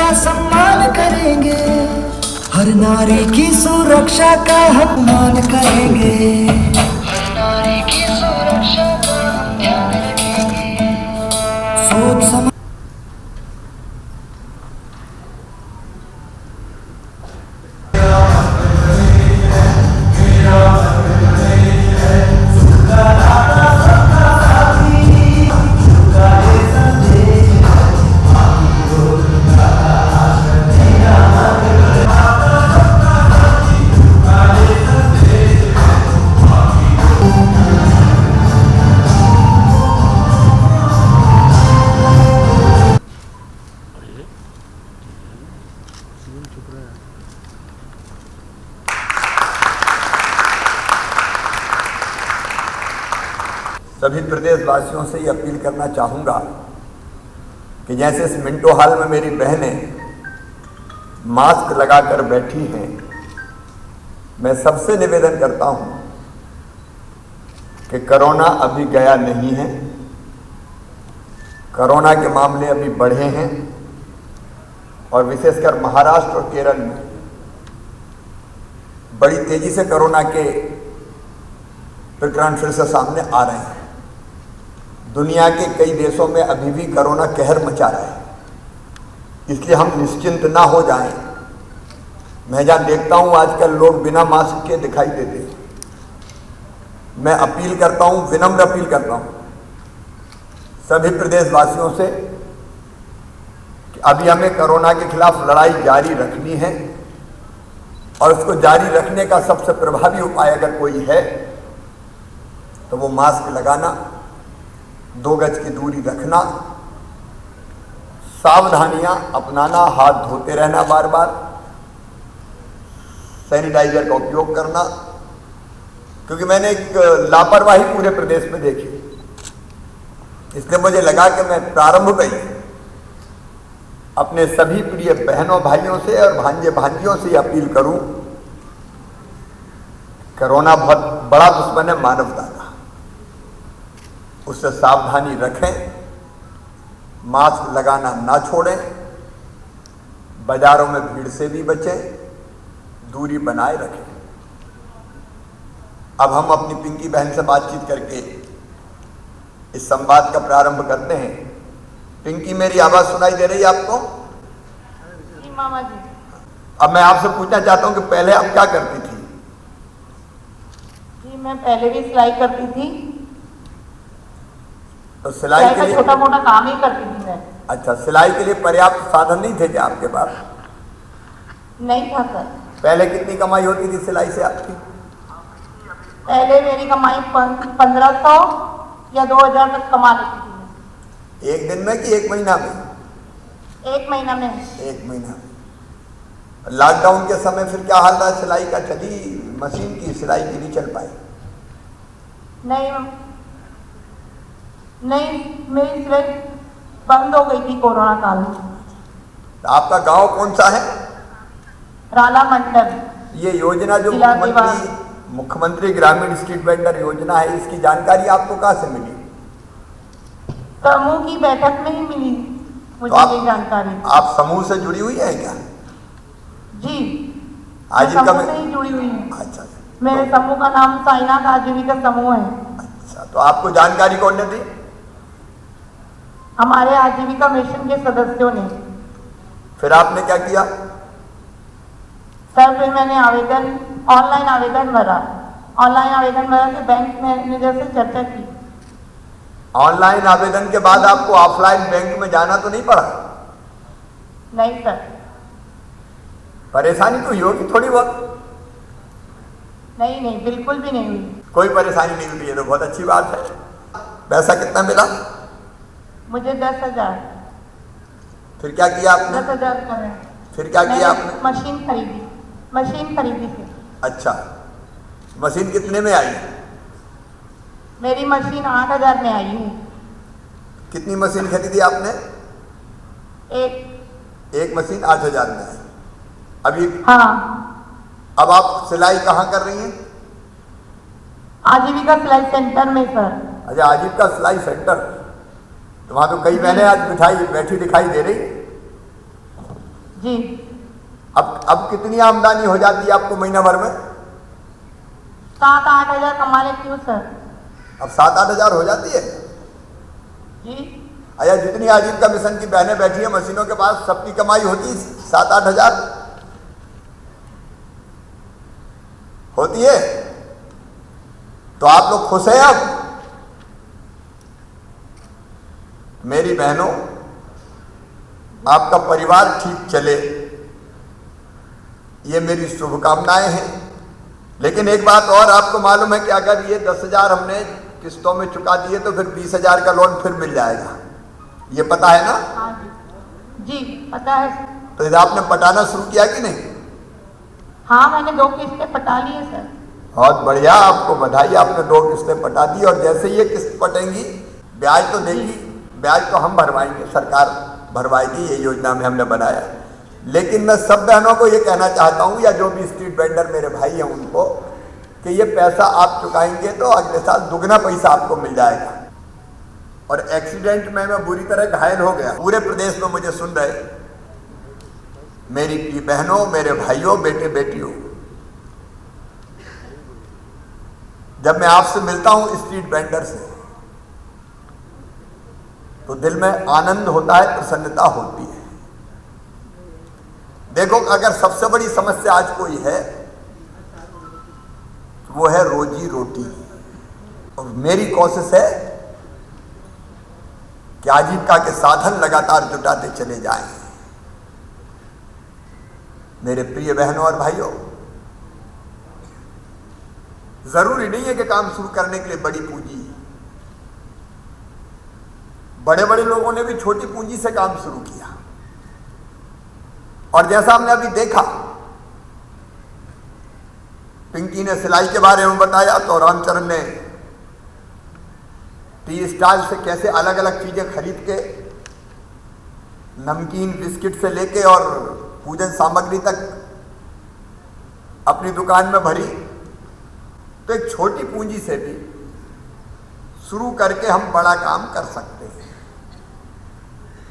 का सम्मान करेंगे, हर नारी की सुरक्षा का हम मान करेंगे, हर नारी की सुरक्षा का हम ध्यान रखेंगे। सोच समझ सभी प्रदेशवासियों से ये अपील करना चाहूँगा कि जैसे इस मिंटो हॉल में मेरी बहनें मास्क लगाकर बैठी हैं, मैं सबसे निवेदन करता हूँ कि कोरोना अभी गया नहीं है। कोरोना के मामले अभी बढ़े हैं और विशेषकर महाराष्ट्र और केरल में बड़ी तेजी से कोरोना के प्रकरण फिर से सामने आ रहे हैं। दुनिया के कई देशों में अभी भी कोरोना कहर मचा रहा है, इसलिए हम निश्चिंत ना हो जाएं। मैं जहाँ देखता हूँ आजकल लोग बिना मास्क के दिखाई देते हैं। मैं अपील करता हूँ, विनम्र अपील करता हूँ सभी प्रदेशवासियों से कि अभी हमें कोरोना के खिलाफ लड़ाई जारी रखनी है और उसको जारी रखने का सबसे प्रभावी उपाय अगर कोई है तो वो मास्क लगाना, 2 गज की दूरी रखना, सावधानियां अपनाना, हाथ धोते रहना बार बार, सैनिटाइजर का उपयोग करना। क्योंकि मैंने एक लापरवाही पूरे प्रदेश में देखी, इसलिए मुझे लगा कि मैं प्रारंभ में ही अपने सभी प्रिय बहनों भाइयों से और भांजे भांजियों से अपील करूं, कोरोना बहुत बड़ा दुश्मन है मानवता का, उससे सावधानी रखें, मास्क लगाना ना छोड़ें, बाजारों में भीड़ से भी बचें, दूरी बनाए रखें। अब हम अपनी पिंकी बहन से बातचीत करके इस संवाद का प्रारंभ करते हैं। पिंकी, मेरी आवाज सुनाई दे रही है आपको? जी मामा जी। अब मैं आपसे पूछना चाहता हूं कि पहले आप क्या करती थी? जी मैं पहले भी सिलाई करती थी। तो सिलाई के लिए छोटा मोटा काम ही करती थी मैं। अच्छा, सिलाई के लिए पर्याप्त साधन नहीं थे क्या आपके पास? नहीं था सर। पहले कितनी कमाई होती थी सिलाई से आपकी? पहले मेरी कमाई 1500 या 2000 तक कमा लेती थी मैं। एक दिन में कि एक महीना में? एक महीना में। एक महीना में। लॉकडाउन के समय फिर क्या हाल रहा सिलाई का? चली मशीन की सिलाई की नहीं चल पाई? नहीं, मेरी सिलाई बंद हो गई थी कोरोना काल में। तो आपका गांव कौन सा है? राला मंडल। ये योजना जो मुख्यमंत्री ग्रामीण स्ट्रीट वेंडर योजना है, इसकी जानकारी आपको कहाँ से मिली? समूह की बैठक में ही मिली मुझे ये जानकारी। आप समूह से जुड़ी हुई है क्या? जी, आजीविका समूह से ही जुड़ी हुई है। अच्छा, मेरे समूह का नाम साईनाथ आजीविका समूह है। अच्छा, तो आपको जानकारी कौन ने दी? हमारे आजीविका मिशन के सदस्यों ने। फिर आपने क्या किया? सर फिर मैंने ऑनलाइन आवेदन भरा के बैंक मैनेजर से चर्चा की। ऑनलाइन आवेदन के बाद आपको ऑफलाइन बैंक में जाना तो नहीं पड़ा? नहीं सर। परेशानी तो हुई होगी थोड़ी बहुत? नहीं, बिल्कुल भी नहीं हुई। कोई परेशानी नहीं हुई, ये तो बहुत अच्छी बात है। पैसा कितना मिला? मुझे 10,000। फिर क्या किया आपने? 10,000 का है। फिर क्या किया आपने? मशीन खरीदी थी। अच्छा, मशीन कितने में आई? मेरी मशीन 8,000 में आई है। कितनी मशीन खरीदी आपने? एक मशीन 8,000 में आई। अभी हाँ। अब आप सिलाई कहाँ कर रही हैं? आजीविका सिलाई सेंटर में सर। अच्छा, आजीविका सिलाई सेंटर। तो वहाँ तो कई बहनें आज बैठी दिखाई दे रही। जी। अब कितनी आमदनी हो जाती है आपको महीना भर में? 7-8 हजार कमा लेती हूँ सर। अब 7-8 हजार हो जाती है जी। अया जितनी आजीविका मिशन की बहनें बैठी है मशीनों के पास, सबकी कमाई होती 7-8 हजार होती है। तो आप लोग खुश हैं? अब मेरी बहनों, आपका परिवार ठीक चले, ये मेरी शुभकामनाएं हैं। लेकिन एक बात और, आपको मालूम है कि अगर ये 10,000 हमने किस्तों में चुका दिए तो फिर 20,000 का लोन फिर मिल जाएगा, ये पता है ना? हाँ जी, पता है। तो इधर आपने पटाना शुरू किया कि नहीं? हाँ, मैंने 2 किस्तें पटा ली है सर। बहुत बढ़िया, आपको बधाई, आपने 2 किस्तें पटा दी। और जैसे ये किस्त पटेंगी, ब्याज तो देगी, ब्याज तो हम भरवाएंगे, सरकार भरवाएगी, ये योजना में हमने बनाया। लेकिन मैं सब बहनों को ये कहना चाहता हूँ, या जो भी स्ट्रीट वेंडर मेरे भाई हैं उनको, कि ये पैसा आप चुकाएंगे तो अगले साल दुगना पैसा आपको मिल जाएगा। और एक्सीडेंट में मैं बुरी तरह घायल हो गया, पूरे प्रदेश में मुझे सुन रहे मेरी बहनों, मेरे भाइयों, बेटे बेटियों, जब मैं आपसे मिलता हूं स्ट्रीट वेंडर से, तो दिल में आनंद होता है, प्रसन्नता होती है। देखो, अगर सबसे बड़ी समस्या आज कोई है तो वो है रोजी रोटी। और मेरी कोशिश है कि आजीविका के साधन लगातार जुटाते चले जाएं। मेरे प्रिय बहनों और भाइयों, जरूरी नहीं है कि काम शुरू करने के लिए बड़ी पूंजी। बड़े बड़े लोगों ने भी छोटी पूंजी से काम शुरू किया। और जैसा हमने अभी देखा, पिंकी ने सिलाई के बारे में बताया, तो रामचरण ने टी स्टॉल से कैसे अलग अलग चीजें खरीद के, नमकीन बिस्किट से लेके और पूजन सामग्री तक अपनी दुकान में भरी। तो एक छोटी पूंजी से भी शुरू करके हम बड़ा काम कर सकते हैं।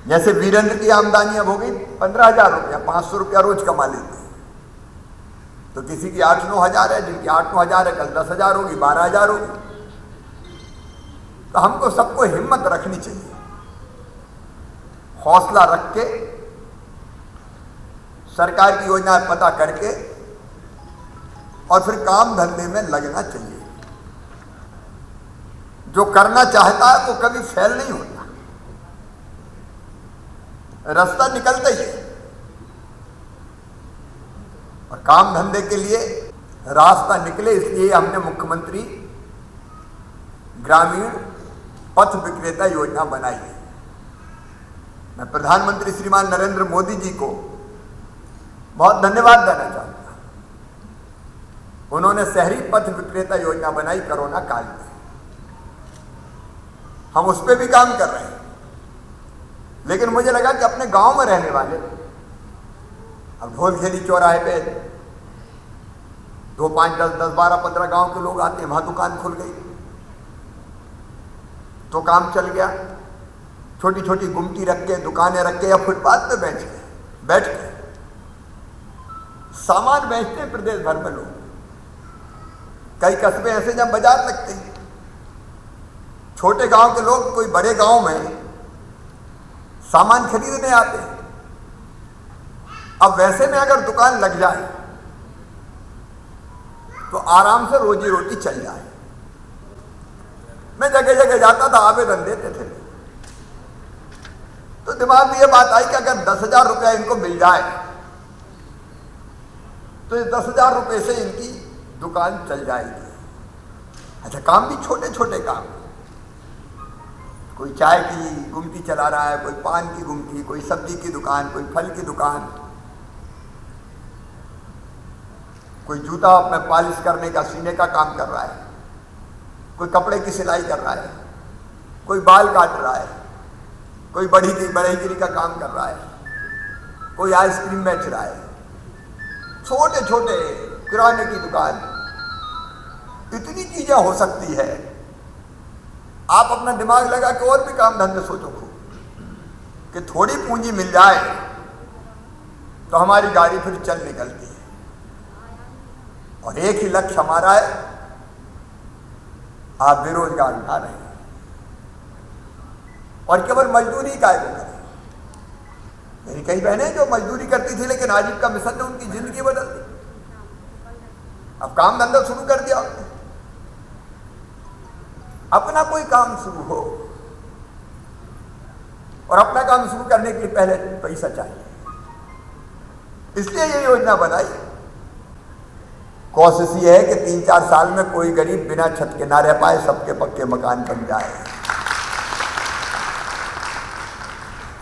जैसे वीरेंद्र की आमदनी अब हो गई 15,000 रुपया, 500 रुपया रोज कमा लेते हैं। तो किसी की 8-9 हजार है, जिनकी 8-9 हजार है, कल 10,000 होगी, 12,000 होगी। तो हमको सबको हिम्मत रखनी चाहिए, हौसला रख के सरकार की योजना पता करके और फिर काम धंधे में लगना चाहिए। जो करना चाहता है वो कभी फेल नहीं होता, रास्ता निकलता ही है। और काम धंधे के लिए रास्ता निकले, इसलिए हमने मुख्यमंत्री ग्रामीण पथ विक्रेता योजना बनाई है। मैं प्रधानमंत्री श्रीमान नरेंद्र मोदी जी को बहुत धन्यवाद देना चाहूंगा। उन्होंने शहरी पथ विक्रेता योजना बनाई कोरोना काल में। हम उस पर भी काम कर रहे हैं। लेकिन मुझे लगा कि अपने गांव में रहने वाले, अब ढोलखेली चौराहे पे 2, 5, 10, 12, 15 गांव के लोग आते हैं, वहां दुकान खुल गई तो काम चल गया। छोटी छोटी गुमटी रख के, दुकानें रख के या फुटपाथ पे बैठ के सामान बेचते हैं प्रदेश भर में लोग। कई कस्बे ऐसे जब बाजार लगते हैं, छोटे गांव के लोग कोई बड़े गांव में सामान खरीदने आते हैं। अब वैसे में अगर दुकान लग जाए तो आराम से रोजी रोटी चल जाए। मैं जगह जगह जाता था, आवेदन देते थे, तो दिमाग में ये बात आई कि अगर 10,000 रुपया इनको मिल जाए तो इस 10,000 रुपये से इनकी दुकान चल जाएगी। अच्छा, काम भी छोटे छोटे काम, कोई चाय की गुमटी चला रहा है, कोई पान की गुमटी, कोई सब्जी की दुकान, कोई फल की दुकान, कोई जूता में पॉलिश करने का, सीने का काम कर रहा है, कोई कपड़े की सिलाई कर रहा है, कोई बाल काट रहा है, कोई बढ़ईगिरी का काम कर रहा है, कोई आइसक्रीम बेच रहा है, छोटे छोटे किराने की दुकान। इतनी चीजें हो सकती है। आप अपना दिमाग लगा के और भी काम धंधे सोचो कि थोड़ी पूंजी मिल जाए तो हमारी गाड़ी फिर चल निकलती है। और एक ही लक्ष्य हमारा है, आप बेरोजगार ना रहें और केवल मजदूरी काय को करें। मेरी कई बहनें जो मजदूरी करती थी, लेकिन आजीविका मिशन ने उनकी जिंदगी बदल दी। अब काम धंधा शुरू कर दिया उन्होंने। अपना कोई काम शुरू हो, और अपना काम शुरू करने के लिए पहले पैसा चाहिए, इसलिए ये योजना बनाई। कोशिश ये है कि 3-4 साल में कोई गरीब बिना छत के ना रह पाए, सबके पक्के मकान बन जाए।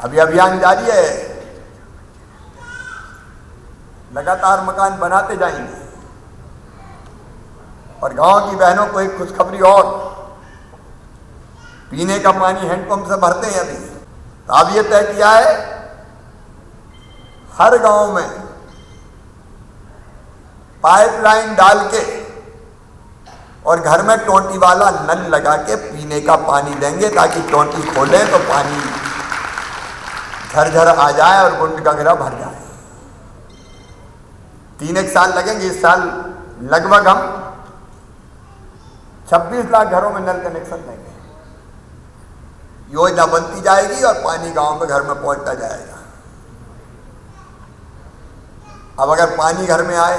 अभी अभियान जारी है, लगातार मकान बनाते जाएंगे। और गांव की बहनों को एक खुशखबरी और, पीने का पानी हैंडपंप से भरते हैं अभी। तो अब ये तय किया है हर गांव में पाइपलाइन डाल के और घर में टोंटी वाला नल लगा के पीने का पानी देंगे, ताकि टोंटी खोलें तो पानी झरझर आ जाए और गुंड गगरा भर जाए। 3 साल लगेंगे। इस साल लगभग हम 26 लाख घरों में नल कनेक्शन देंगे। योजना बनती जाएगी और पानी गांव में घर में पहुंचता जाएगा। अब अगर पानी घर में आए,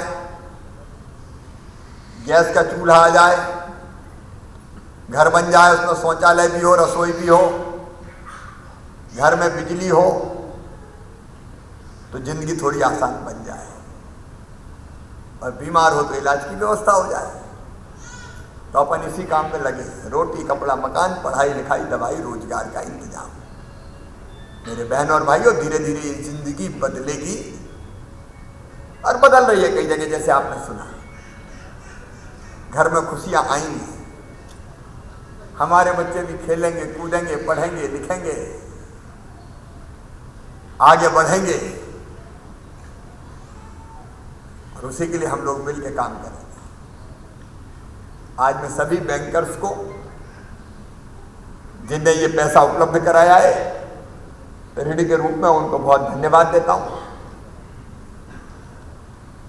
गैस का चूल्हा आ जाए, घर बन जाए, उसमें शौचालय भी हो, रसोई भी हो, घर में बिजली हो, तो जिंदगी थोड़ी आसान बन जाए। और बीमार हो तो इलाज की व्यवस्था हो जाए। तो अपन इसी काम में लगे, रोटी कपड़ा मकान, पढ़ाई लिखाई दवाई रोजगार का इंतजाम। मेरे बहन और भाइयों, धीरे धीरे ये जिंदगी बदलेगी और बदल रही है कई जगह, जैसे आपने सुना। घर में खुशियां आएंगी, हमारे बच्चे भी खेलेंगे कूदेंगे, पढ़ेंगे लिखेंगे, आगे बढ़ेंगे। और उसी के लिए हम लोग मिलकर काम करेंगे। आज मैं सभी बैंकर्स को, जिन्हें ये पैसा उपलब्ध कराया है, ऋणी के रूप में उनको बहुत धन्यवाद देता हूं।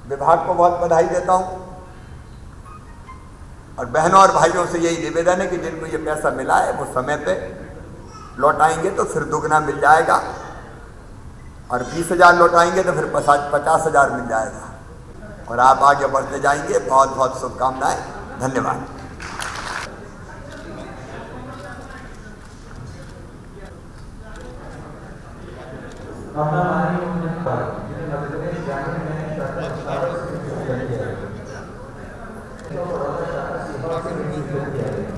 विभाग को बहुत बधाई देता हूं। और बहनों और भाइयों से यही निवेदन है कि जिनको ये पैसा मिला है वो समय पे लौटाएंगे तो फिर दुगना मिल जाएगा, और 20,000 लौटाएंगे तो फिर 50,000 मिल जाएगा। और आप आगे बढ़ते जाएंगे। बहुत बहुत शुभकामनाएं। धन्यवाद। अपना